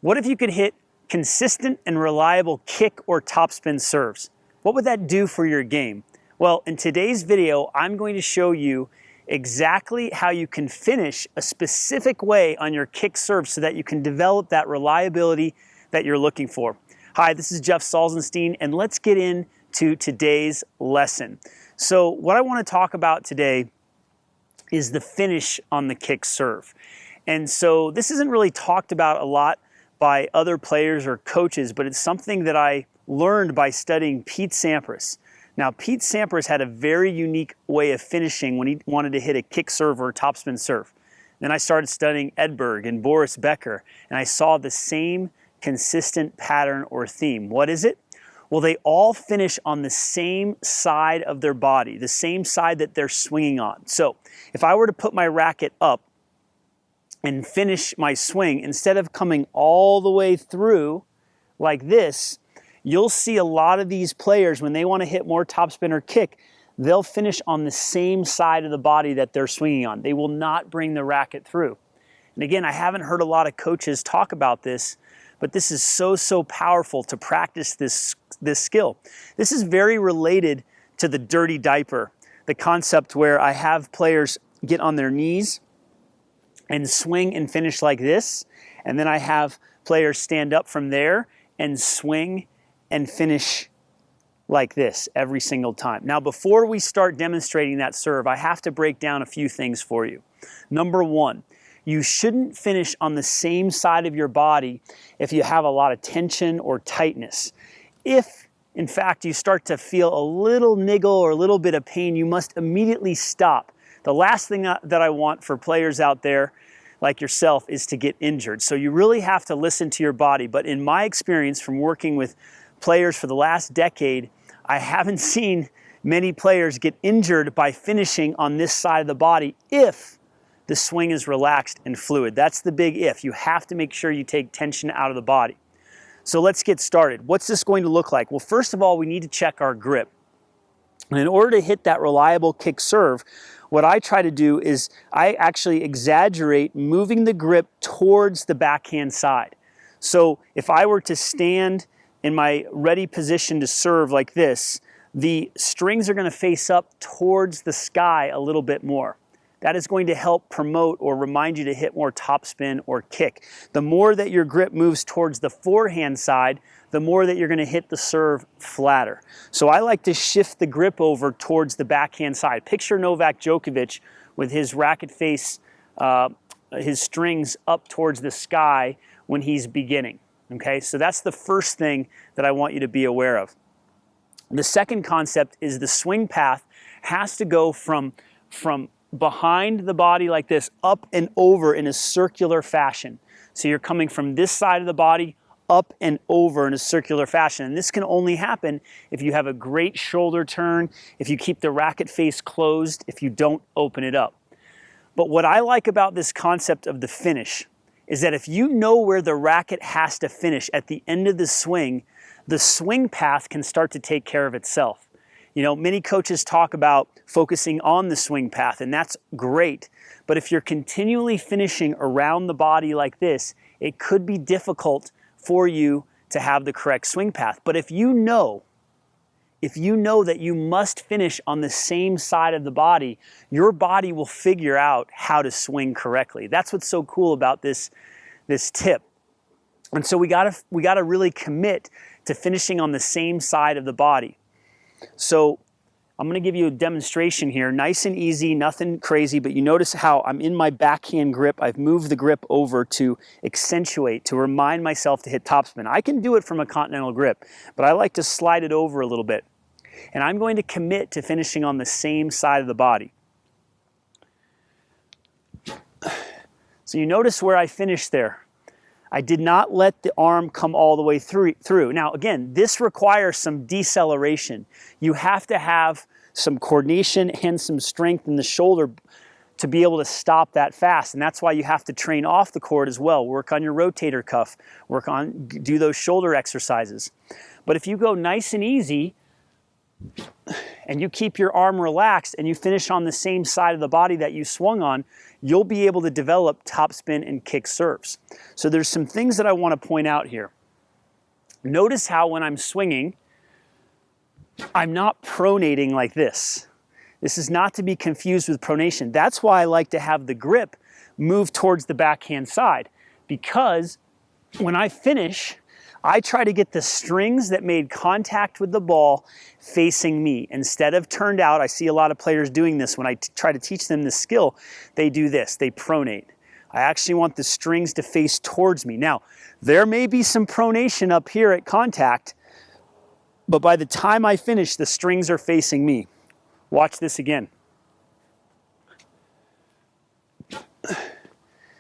What if you could hit consistent and reliable kick or topspin serves? What would that do for your game? Well, in today's video, I'm going to show you exactly how you can finish a specific way on your kick serve so that you can develop that reliability that you're looking for. Hi, this is Jeff Salzenstein, and let's get into today's lesson. So what I want to talk about today is the finish on the kick serve. And so this isn't really talked about a lot by other players or coaches, but it's something that I learned by studying Pete Sampras. Now, Pete Sampras had a very unique way of finishing when he wanted to hit a kick serve or a topspin serve. Then I started studying Edberg and Boris Becker, and I saw the same consistent pattern or theme. What is it? Well, they all finish on the same side of their body, the same side that they're swinging on. So if I were to put my racket up and finish my swing, instead of coming all the way through like this, you'll see a lot of these players, when they want to hit more topspin or kick, they'll finish on the same side of the body that they're swinging on. They will not bring the racket through. And again, I haven't heard a lot of coaches talk about this, but this is so powerful to practice this skill. This is very related to the dirty diaper, the concept where I have players get on their knees and swing and finish like this, and then I have players stand up from there and swing and finish like this every single time. Now, before we start demonstrating that serve, I have to break down a few things for you. Number one, you shouldn't finish on the same side of your body if you have a lot of tension or tightness. If, in fact, you start to feel a little niggle or a little bit of pain, you must immediately stop. The last thing that I want for players out there like yourself is to get injured. So you really have to listen to your body. But in my experience from working with players for the last decade, I haven't seen many players get injured by finishing on this side of the body if the swing is relaxed and fluid. That's the big if. You have to make sure you take tension out of the body. So let's get started. What's this going to look like? Well, first of all, we need to check our grip. And in order to hit that reliable kick serve, what I try to do is I actually exaggerate moving the grip towards the backhand side. So if I were to stand in my ready position to serve like this, the strings are going to face up towards the sky a little bit more. That is going to help promote or remind you to hit more topspin or kick. The more that your grip moves towards the forehand side, the more that you're going to hit the serve flatter. So I like to shift the grip over towards the backhand side. Picture Novak Djokovic with his racket face, his strings up towards the sky when he's beginning. Okay, so that's the first thing that I want you to be aware of. The second concept is the swing path has to go from behind the body like this, up and over in a circular fashion. So you're coming from this side of the body up and over in a circular fashion. And this can only happen if you have a great shoulder turn, if you keep the racket face closed, if you don't open it up. But what I like about this concept of the finish is that if you know where the racket has to finish at the end of the swing path can start to take care of itself. You know, many coaches talk about focusing on the swing path, and that's great. But if you're continually finishing around the body like this, it could be difficult for you to have the correct swing path. But if you know that you must finish on the same side of the body, your body will figure out how to swing correctly. That's what's so cool about this tip. And so we gotta really commit to finishing on the same side of the body. So I'm gonna give you a demonstration here, nice and easy, nothing crazy, but you notice how I'm in my backhand grip. I've moved the grip over to accentuate, to remind myself to hit topspin. I can do it from a continental grip, but I like to slide it over a little bit. And I'm going to commit to finishing on the same side of the body. So you notice where I finished there. I did not let the arm come all the way through. Now, again, this requires some deceleration. You have to have some coordination and some strength in the shoulder to be able to stop that fast. And that's why you have to train off the court as well. Work on your rotator cuff. Do those shoulder exercises. But if you go nice and easy, and you keep your arm relaxed and you finish on the same side of the body that you swung on, you'll be able to develop topspin and kick serves. So there's some things that I want to point out here. Notice how when I'm swinging, I'm not pronating like this. This is not to be confused with pronation. That's why I like to have the grip move towards the backhand side, because when I finish, I try to get the strings that made contact with the ball facing me. Instead of turned out, I see a lot of players doing this. When I try to teach them this skill, they do this, they pronate. I actually want the strings to face towards me. Now, there may be some pronation up here at contact, but by the time I finish, the strings are facing me. Watch this again.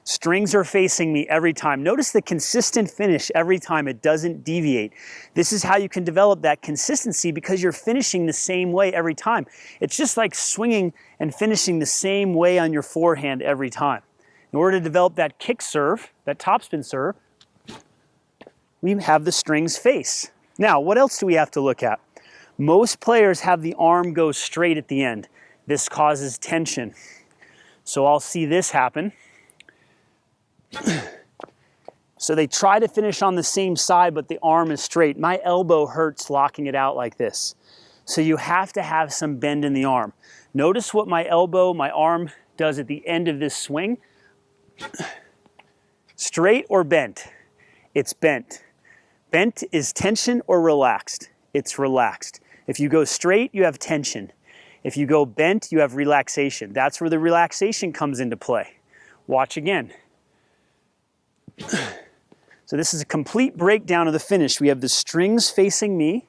Strings are facing me every time. Notice the consistent finish every time. It doesn't deviate. This is how you can develop that consistency, because you're finishing the same way every time. It's just like swinging and finishing the same way on your forehand every time. In order to develop that kick serve, that topspin serve, we have the strings face. Now, what else do we have to look at? Most players have the arm go straight at the end. This causes tension. So I'll see this happen. So they try to finish on the same side, but the arm is straight. My elbow hurts locking it out like this. So you have to have some bend in the arm. Notice what my elbow, my arm does at the end of this swing. Straight or bent? It's bent. Bent is tension or relaxed. It's relaxed. If you go straight, you have tension. If you go bent, you have relaxation. That's where the relaxation comes into play. Watch again. So this is a complete breakdown of the finish. We have the strings facing me.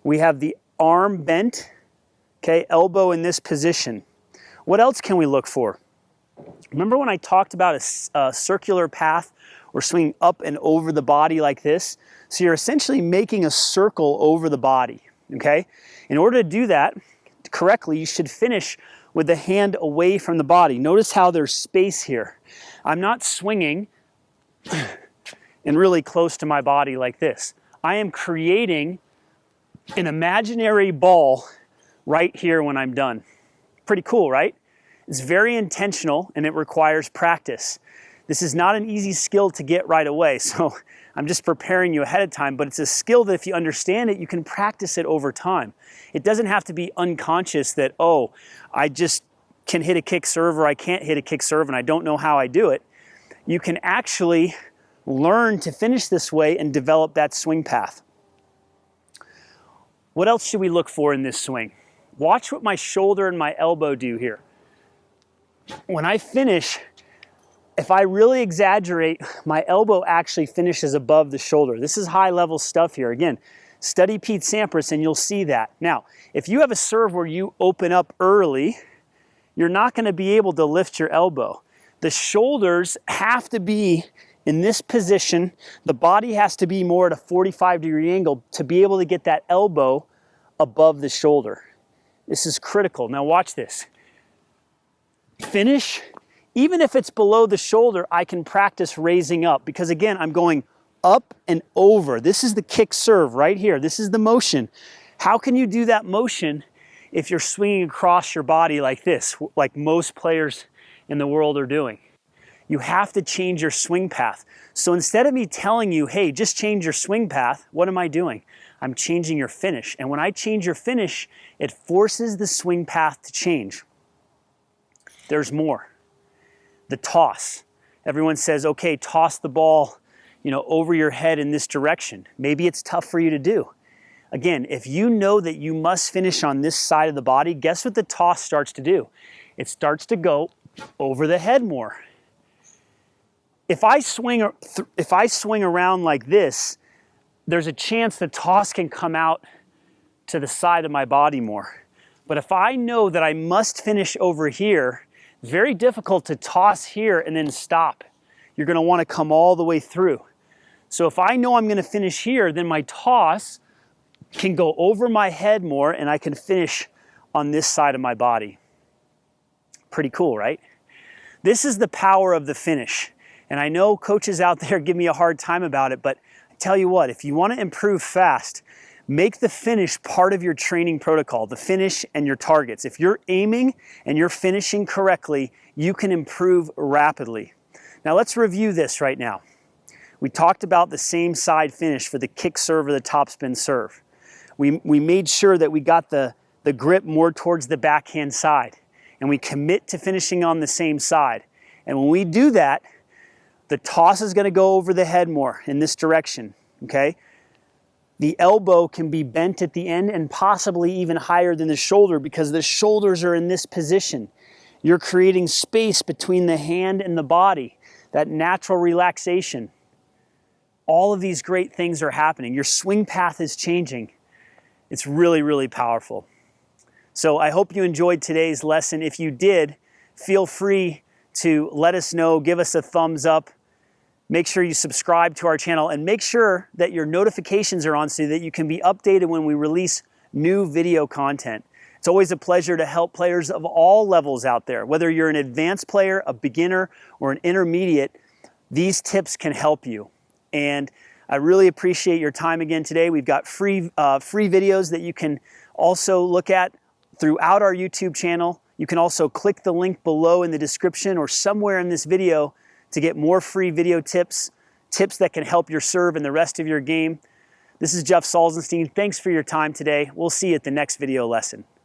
We have the arm bent, okay, elbow in this position. What else can we look for? Remember when I talked about a circular path or swinging up and over the body like this? So you're essentially making a circle over the body, okay? In order to do that correctly, you should finish with the hand away from the body. Notice how there's space here. I'm not swinging and really close to my body like this. I am creating an imaginary ball right here when I'm done. Pretty cool, right? It's very intentional and it requires practice. This is not an easy skill to get right away, so I'm just preparing you ahead of time, but it's a skill that if you understand it, you can practice it over time. It doesn't have to be unconscious that, oh, I just can hit a kick serve or I can't hit a kick serve and I don't know how I do it. You can actually learn to finish this way and develop that swing path. What else should we look for in this swing? Watch what my shoulder and my elbow do here. When I finish, if I really exaggerate, my elbow actually finishes above the shoulder. This is high level stuff here. Again, study Pete Sampras and you'll see that. Now, if you have a serve where you open up early, you're not going to be able to lift your elbow. The shoulders have to be in this position. The body has to be more at a 45-degree angle to be able to get that elbow above the shoulder. This is critical. Now watch this. Finish. Even if it's below the shoulder, I can practice raising up because again, I'm going up and over. This is the kick serve right here. This is the motion. How can you do that motion if you're swinging across your body like this, like most players in the world are doing? You have to change your swing path. So instead of me telling you, hey, just change your swing path, what am I doing? I'm changing your finish. And when I change your finish, it forces the swing path to change. There's more. The toss. Everyone says, okay, toss the ball, over your head in this direction. Maybe it's tough for you to do. Again, if you know that you must finish on this side of the body, guess what the toss starts to do? It starts to go over the head more. If I swing around like this, there's a chance the toss can come out to the side of my body more. But if I know that I must finish over here, it's very difficult to toss here and then stop. You're going to want to come all the way through. So if I know I'm going to finish here, then my toss can go over my head more and I can finish on this side of my body. Pretty cool, right? This is the power of the finish. And I know coaches out there give me a hard time about it, but I tell you what, if you want to improve fast, Make the finish part of your training protocol, the finish and your targets. If you're aiming and you're finishing correctly, you can improve rapidly. Now let's review this right now. We talked about the same side finish for the kick serve or the topspin serve. We made sure that we got the grip more towards the backhand side, and we commit to finishing on the same side. And when we do that, the toss is going to go over the head more in this direction, okay? The elbow can be bent at the end and possibly even higher than the shoulder because the shoulders are in this position. You're creating space between the hand and the body, that natural relaxation. All of these great things are happening. Your swing path is changing. It's really, really powerful. So I hope you enjoyed today's lesson. If you did, feel free to let us know, give us a thumbs up. Make sure you subscribe to our channel and make sure that your notifications are on so that you can be updated when we release new video content. It's always a pleasure to help players of all levels out there. Whether you're an advanced player, a beginner, or an intermediate, these tips can help you. And I really appreciate your time again today. We've got free videos that you can also look at throughout our YouTube channel. You can also click the link below in the description or somewhere in this video to get more free video tips that can help your serve and the rest of your game. This is Jeff Salzenstein. Thanks for your time today. We'll see you at the next video lesson.